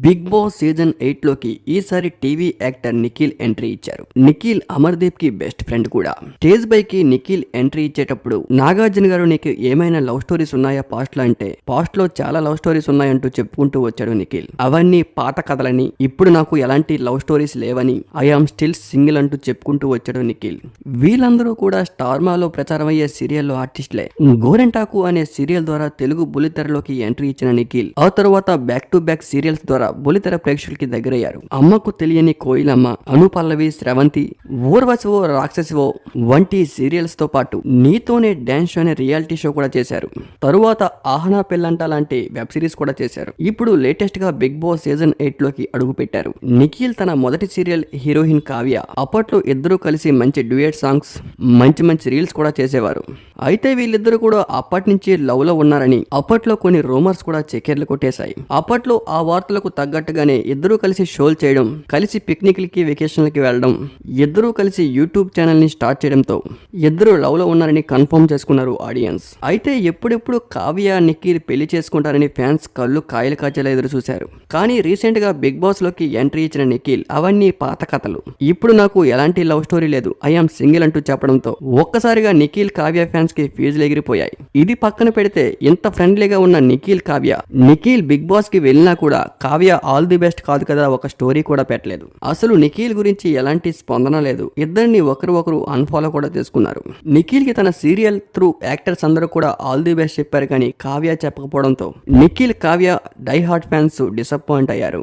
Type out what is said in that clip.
Big boss season 8 లోకి ఈసారి TV actor Nikhil entry ఇచ్చారు. నిఖిల్ అమర్దీప్ కి బెస్ట్ ఫ్రెండ్ కూడా. స్టేజ్ పైకి నిఖిల్ ఎంట్రీ ఇచ్చేటప్పుడు నాగార్జున గారు నీకు ఏమైనా లవ్ స్టోరీస్ ఉన్నాయా పాస్ట్ లో అంటే పాస్ట్ లో చాలా లవ్ స్టోరీస్ ఉన్నాయంటూ చెప్పుకుంటూ వచ్చాడు నిఖిల్. అవన్నీ పాత కథలని, ఇప్పుడు నాకు ఎలాంటి లవ్ స్టోరీస్ లేవని, ఐఆమ్ స్టిల్ సింగిల్ అంటూ చెప్పుకుంటూ వచ్చాడు నిఖిల్. వీళ్ళందరూ కూడా స్టార్ మాలో ప్రచారమయ్యే సీరియల్లో ఆర్టిస్టులే. గోరెంటాకు అనే సీరియల్ ద్వారా తెలుగు బుల్లితెరలోకి ఎంట్రీ ఇచ్చిన నిఖిల్ ఆ తర్వాత బ్యాక్ టు బ్యాక్ సీరియల్స్ ద్వారా బుల్లితెర ప్రేక్షకులకి దగ్గరయ్యారు. అమ్మకు తెలియని కోయిలమ్మ, అనుపల్లవి, స్రవంతి, ఊర్వశివో రాక్షసివో వంటి సీరియల్స్ తో పాటు నీతోనే డాన్స్ షో అనే రియాలిటీ షో కూడా చేశారు. తరువాత ఆహనా పెళ్ళంట లాంటి వెబ్ సిరీస్ కూడా చేశారు. ఇప్పుడు లేటెస్ట్ గా బిగ్ బాస్ సీజన్ 8 లోకి అడుగు పెట్టారు. నిఖిల్ తన మొదటి సీరియల్ హీరోయిన్ కావ్య, అప్పట్లో ఇద్దరు కలిసి మంచి డ్యూయట్ సాంగ్స్, మంచి మంచి రీల్స్ కూడా చేసేవారు. అయితే వీళ్ళిద్దరు కూడా అప్పటి నుంచి లవ్ లో ఉన్నారని అప్పట్లో కొన్ని రూమర్స్ కూడా చక్కెర్లు కొట్టేశాయి. అప్పట్లో ఆ వార్తలకు తగ్గట్టుగానే ఇద్దరూ కలిసి షోలు చేయడం, కలిసి పిక్నిక్లకి వెకేషన్లకి వెళ్ళడం, ఇద్దరూ కలిసి యూట్యూబ్ ఛానల్ ని స్టార్ట్ చేయడంతో ఇద్దరు లవ్ లో ఉన్నారని కన్ఫర్మ్ చేసుకున్నారు ఆడియన్స్. అయితే ఎప్పుడెప్పుడు కావ్య నిఖిల్ పెళ్లి చేసుకుంటారని ఫ్యాన్స్ కళ్ళు కాయలు కాచేలా ఎదురు చూశారు. కానీ రీసెంట్ గా బిగ్ బాస్ లోకి ఎంట్రీ ఇచ్చిన నిఖిల్ అవన్నీ పాత కథలు, ఇప్పుడు నాకు ఎలాంటి లవ్ స్టోరీ లేదు, ఐఆమ్ సింగిల్ అంటూ చెప్పడంతో ఒక్కసారిగా నిఖిల్ కావ్య ఫ్యాన్స్ కి ఫీజులు ఎగిరిపోయాయి. ఇది పక్కన పెడితే ఇంత ఫ్రెండ్లీగా ఉన్న నిఖిల్ కావ్య, నిఖిల్ బిగ్ బాస్ కి వెళ్ళినా కూడా కావ్య ఆల్ ది బెస్ట్ కాదు కదా ఒక స్టోరీ కూడా పెట్టలేదు. అసలు నిఖిల్ గురించి ఎలాంటి స్పందన లేదు. ఇద్దరిని ఒకరు అన్ఫాలో కూడా చేసుకున్నారు. నిఖిల్ కి తన సీరియల్ త్రూ యాక్టర్స్ అందరూ కూడా ఆల్ ది బెస్ట్ చెప్పారు, కానీ కావ్య చెప్పకపోవడంతో Nikhil Kavya die hard fans disappoint అయ్యారు.